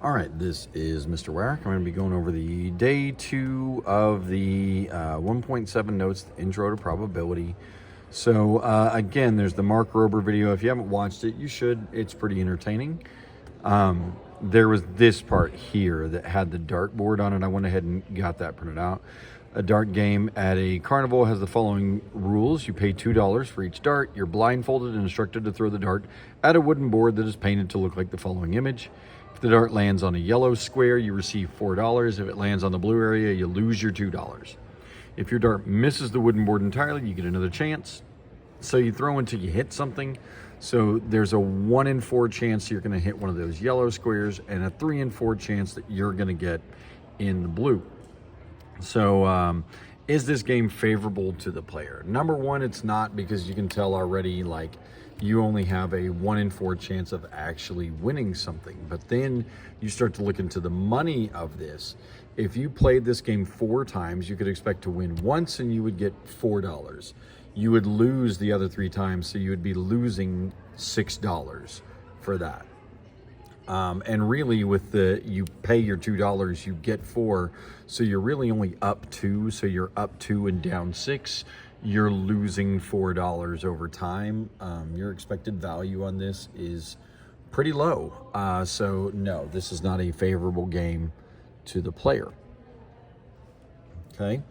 All right, this is Mr. Warrick. I'm going to be going over the day 2 of the 1.7 notes intro to probability. So again, there's the Mark Rober video. If you haven't watched it, you should. It's pretty entertaining. There was this part here that had the dartboard on it. I went ahead and got that printed out. A dart game at a carnival has the following rules. You pay $2 for each dart. You're blindfolded and instructed to throw the dart at a wooden board that is painted to look like the following image. If the dart lands on a yellow square, you receive $4. If it lands on the blue area, you lose your $2. If your dart misses the wooden board entirely, you get another chance. So you throw until you hit something. So there's a 1 in 4 chance you're going to hit one of those yellow squares and a 3 in 4 chance that you're going to get in the blue. So is this game favorable to the player? Number one, it's not, because you can tell already, like, you only have a 1 in 4 chance of actually winning something. But then you start to look into the money of this. If you played this game 4 times, you could expect to win once and you would get $4. You would lose the other 3 times, so you would be losing $6 for that. And really, with you pay your $2, you get 4, so you're really only up 2. So you're up 2 and down 6. You're losing $4 over time. Your expected value on this is pretty low. So no, this is not a favorable game to the player. Okay.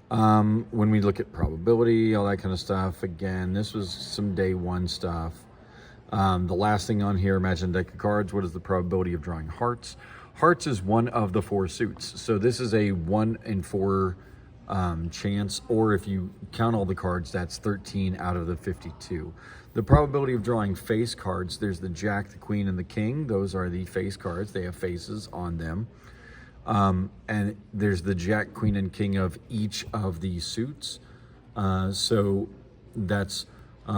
When we look at probability, all that kind of stuff, again, this was some day 1 stuff. The last thing on here, imagine a deck of cards. What is the probability of drawing hearts? Hearts is one of the 4 suits. So this is a 1 in 4 chance, or if you count all the cards, that's 13 out of the 52. The probability of drawing face cards, there's the Jack, the Queen, and the King. Those are the face cards. They have faces on them. And there's the Jack, Queen, and King of each of these suits. So that's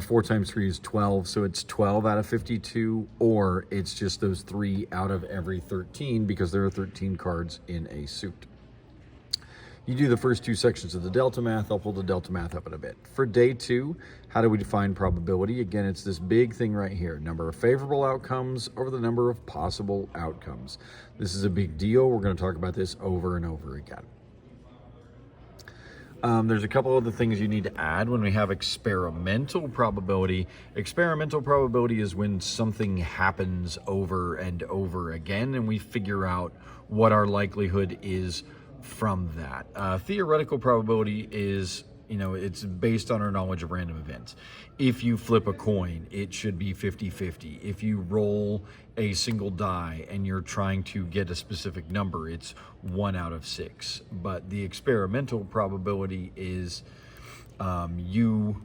4 times 3 is 12, so it's 12 out of 52, or it's just those 3 out of every 13, because there are 13 cards in a suit. You do the first 2 sections of the delta math. I'll pull the delta math up in a bit. For day 2, how do we define probability? Again, it's this big thing right here. Number of favorable outcomes over the number of possible outcomes. This is a big deal. We're going to talk about this over and over again. There's a couple other things you need to add when we have experimental probability. Experimental probability is when something happens over and over again, and we figure out what our likelihood is from that. Theoretical probability is, it's based on our knowledge of random events. If you flip a coin, it should be 50-50. If you roll a single die and you're trying to get a specific number, it's 1 out of 6. But the experimental probability is you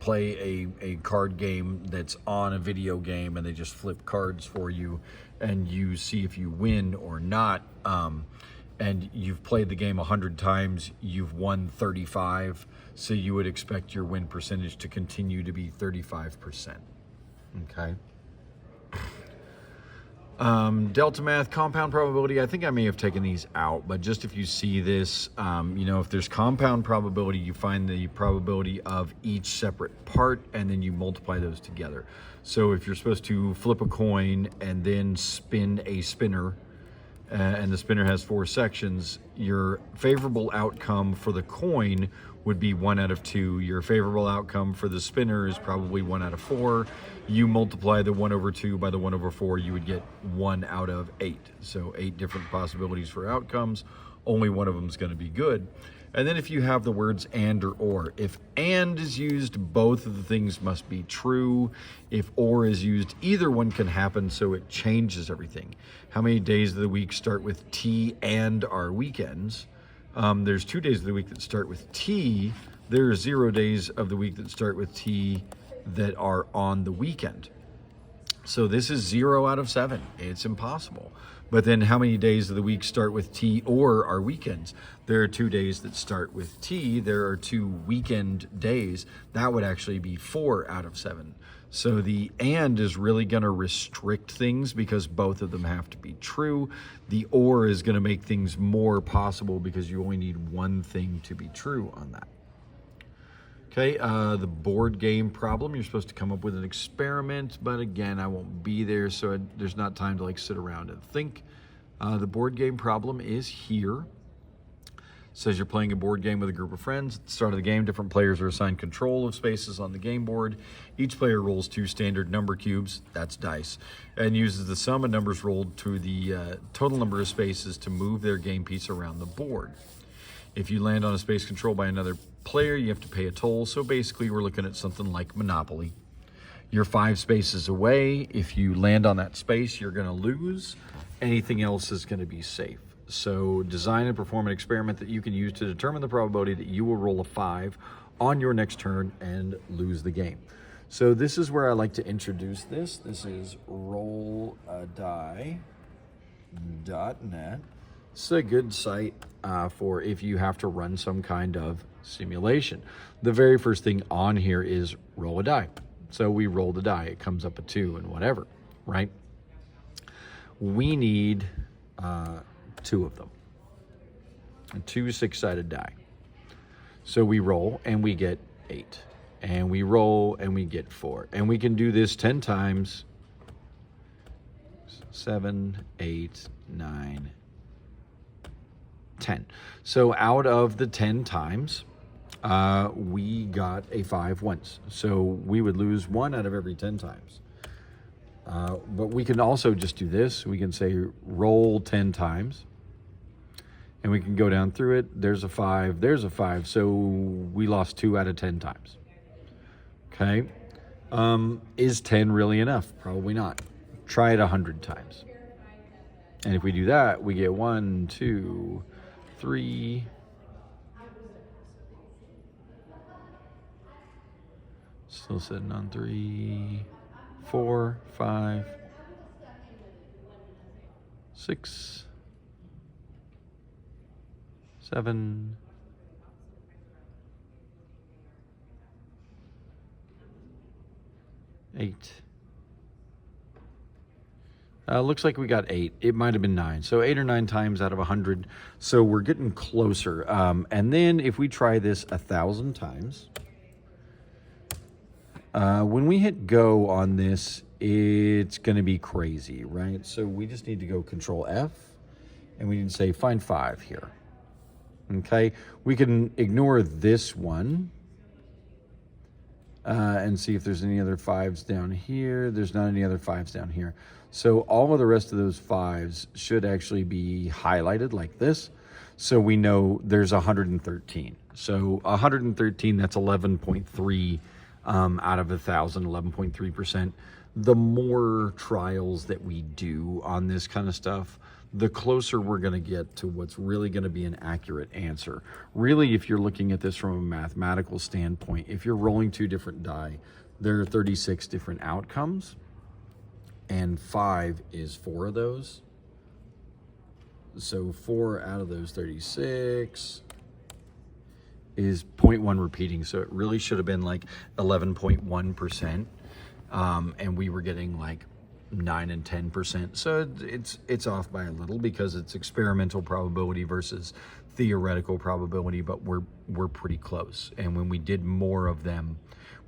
play a card game that's on a video game, and they just flip cards for you, and you see if you win or not. And you've played the game 100 times, you've won 35, so you would expect your win percentage to continue to be 35%. Okay. Delta math, compound probability. I think I may have taken these out, but just if you see this, if there's compound probability, you find the probability of each separate part, and then you multiply those together. So if you're supposed to flip a coin and then spin a spinner, and the spinner has 4 sections, your favorable outcome for the coin would be 1 out of 2. Your favorable outcome for the spinner is probably 1 out of 4. You multiply the 1 over 2 by the 1 over 4, you would get 1 out of 8. So 8 different possibilities for outcomes. Only one of them is going to be good. And then if you have the words and or, if and is used, both of the things must be true. If or is used, either one can happen, so it changes everything. How many days of the week start with T and are weekends? There's 2 days of the week that start with T. There are 0 days of the week that start with T that are on the weekend. So this is 0 out of 7. It's impossible. But then how many days of the week start with T or are weekends? There are 2 days that start with T. There are 2 weekend days. That would actually be 4 out of 7. So the and is really going to restrict things because both of them have to be true. The or is going to make things more possible because you only need one thing to be true on that. Okay, the board game problem, you're supposed to come up with an experiment, but again, I won't be there, so there's not time to like sit around and think. The board game problem is here. Says you're playing a board game with a group of friends. At the start of the game, different players are assigned control of spaces on the game board. Each player rolls 2 standard number cubes, that's dice, and uses the sum of numbers rolled to the total number of spaces to move their game piece around the board. If you land on a space controlled by another player, you have to pay a toll. So basically, we're looking at something like Monopoly. You're 5 spaces away. If you land on that space, you're going to lose. Anything else is going to be safe. So design and perform an experiment that you can use to determine the probability that you will roll a 5 on your next turn and lose the game. So this is where I like to introduce this. This is rolladie.net. It's a good site for if you have to run some kind of simulation. The very first thing on here is roll a die. So we roll the die. It comes up a 2 and whatever, right? We need 2 of them. 2 6-sided die. So we roll and we get 8. And we roll and we get 4. And we can do this 10 times. 7, 8, 9, 10. So out of the 10 times, we got a 5 once. So we would lose 1 out of every 10 times. But we can also just do this. We can say roll 10 times. And we can go down through it. There's a 5. There's a 5. So we lost 2 out of 10 times. Okay. Is 10 really enough? Probably not. Try it 100 times. And if we do that, we get 1, 2, 3. Still sitting on 3, 4, 5, 6, 7, 8. Looks like we got 8. It might have been 9. So 8 or 9 times out of 100. So we're getting closer. And then if we try this 1,000 times, when we hit go on this, it's going to be crazy, right? So we just need to go Control F, and we need to say find 5 here. Okay, we can ignore this one and see if there's any other 5s down here. There's not any other 5s down here. So all of the rest of those 5s should actually be highlighted like this. So we know there's 113. So 113, that's 11.3 out of 1,000, 11.3%. The more trials that we do on this kind of stuff, the closer we're going to get to what's really going to be an accurate answer. Really, if you're looking at this from a mathematical standpoint, if you're rolling 2 different die, there are 36 different outcomes, and 5 is 4 of those. So 4 out of those 36 is 0.1 repeating. So it really should have been like 11.1%. And we were getting like 9 and 10%. So it's off by a little because it's experimental probability versus theoretical probability, but we're pretty close. And when we did more of them,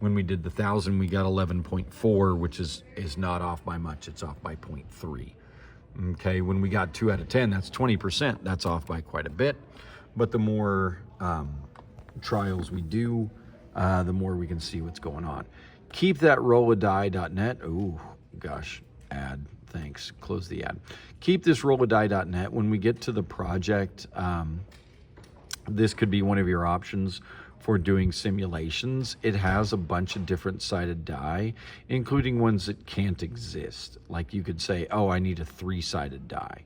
when we did the 1,000, we got 11.4, which is not off by much. It's off by 0.3. Okay, when we got 2 out of 10, that's 20%. That's off by quite a bit. But the more trials we do, the more we can see what's going on. Keep that rolladie.net. Oh, gosh, ad. Thanks. Close the ad. Keep this rolladie.net. When we get to the project, this could be one of your options for doing simulations. It has a bunch of different sided die, including ones that can't exist. Like you could say, oh, I need a 3-sided die.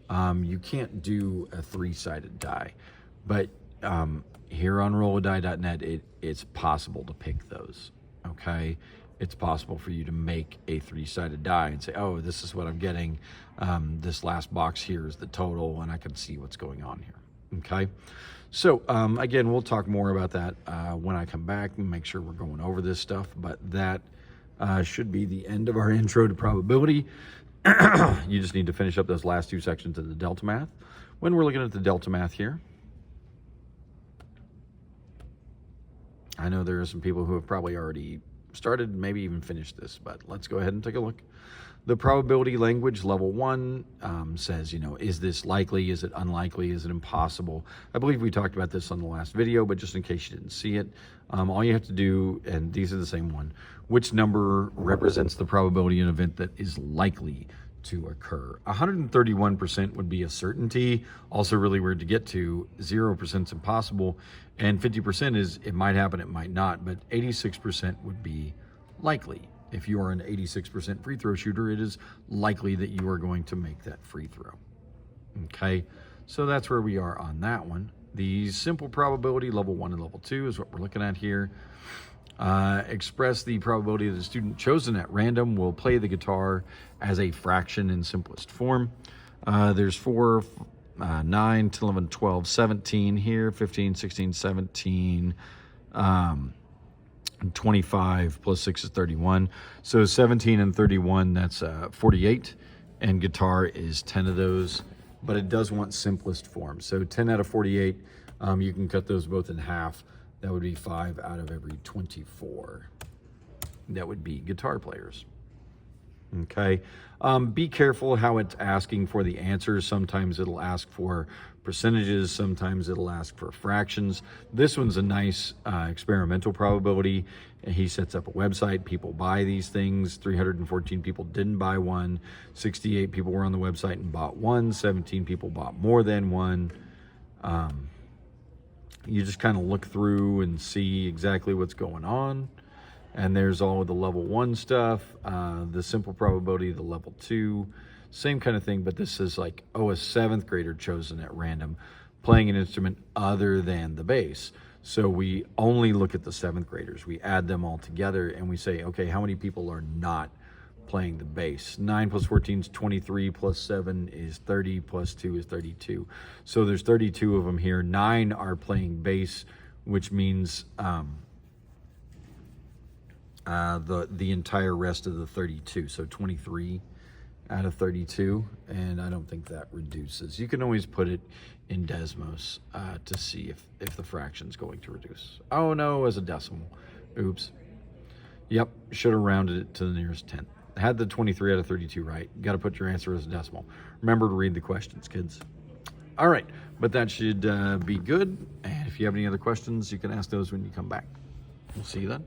You can't do a 3-sided die, but here on rolladie.net, it's possible to pick those. Okay, it's possible for you to make a 3-sided die and say, oh, this is what I'm getting. This last box here is the total, and I can see what's going on here. Okay, so again, we'll talk more about that when I come back and make sure we're going over this stuff, but that should be the end of our intro to probability. You just need to finish up those last 2 sections of the delta math. When we're looking at the delta math here, I know there are some people who have probably already started, maybe even finished this, but let's go ahead and take a look. The probability language, level 1, says, is this likely? Is it unlikely? Is it impossible? I believe we talked about this on the last video, but just in case you didn't see it, all you have to do, and these are the same one, which number represents the probability of an event that is likely to occur? 131% would be a certainty, also really weird to get to. 0% is impossible, and 50% is it might happen, it might not, but 86% would be likely. If you are an 86% free throw shooter, it is likely that you are going to make that free throw. Okay, so that's where we are on that one. The simple probability, level 1 and level 2, is what we're looking at here. Express the probability that the student chosen at random will play the guitar as a fraction in simplest form. There's 4, 9, 10, 11, 12, 17 here, 15, 16, 17, 25 plus 6 is 31. So 17 and 31, that's 48. And guitar is 10 of those, but it does want simplest form. So 10 out of 48, you can cut those both in half. That would be 5 out of every 24. That would be guitar players. Okay, be careful how it's asking for the answers. Sometimes it'll ask for percentages, sometimes it'll ask for fractions. This one's a nice experimental probability. He sets up a website, people buy these things. 314 people didn't buy one, 68 people were on the website and bought one, 17 people bought more than one. You just kind of look through and see exactly what's going on. And there's all of the level 1 stuff, the simple probability, the level 2, same kind of thing, but this is like, a 7th grader chosen at random, playing an instrument other than the bass. So we only look at the 7th graders. We add them all together and we say, okay, how many people are not playing the bass? 9 plus 14 is 23, plus 7 is 30, plus 2 is 32. So there's 32 of them here. 9 are playing bass, which means the entire rest of the 32, so 23 out of 32, and I don't think that reduces. You can always put it in Desmos to see if the fraction's going to reduce. Oh no, as a decimal. Oops. Yep, should have rounded it to the nearest 10th. Had the 23 out of 32 right. Got to put your answer as a decimal. Remember to read the questions, kids. All right, but that should be good, and if you have any other questions, you can ask those when you come back. We'll see you then.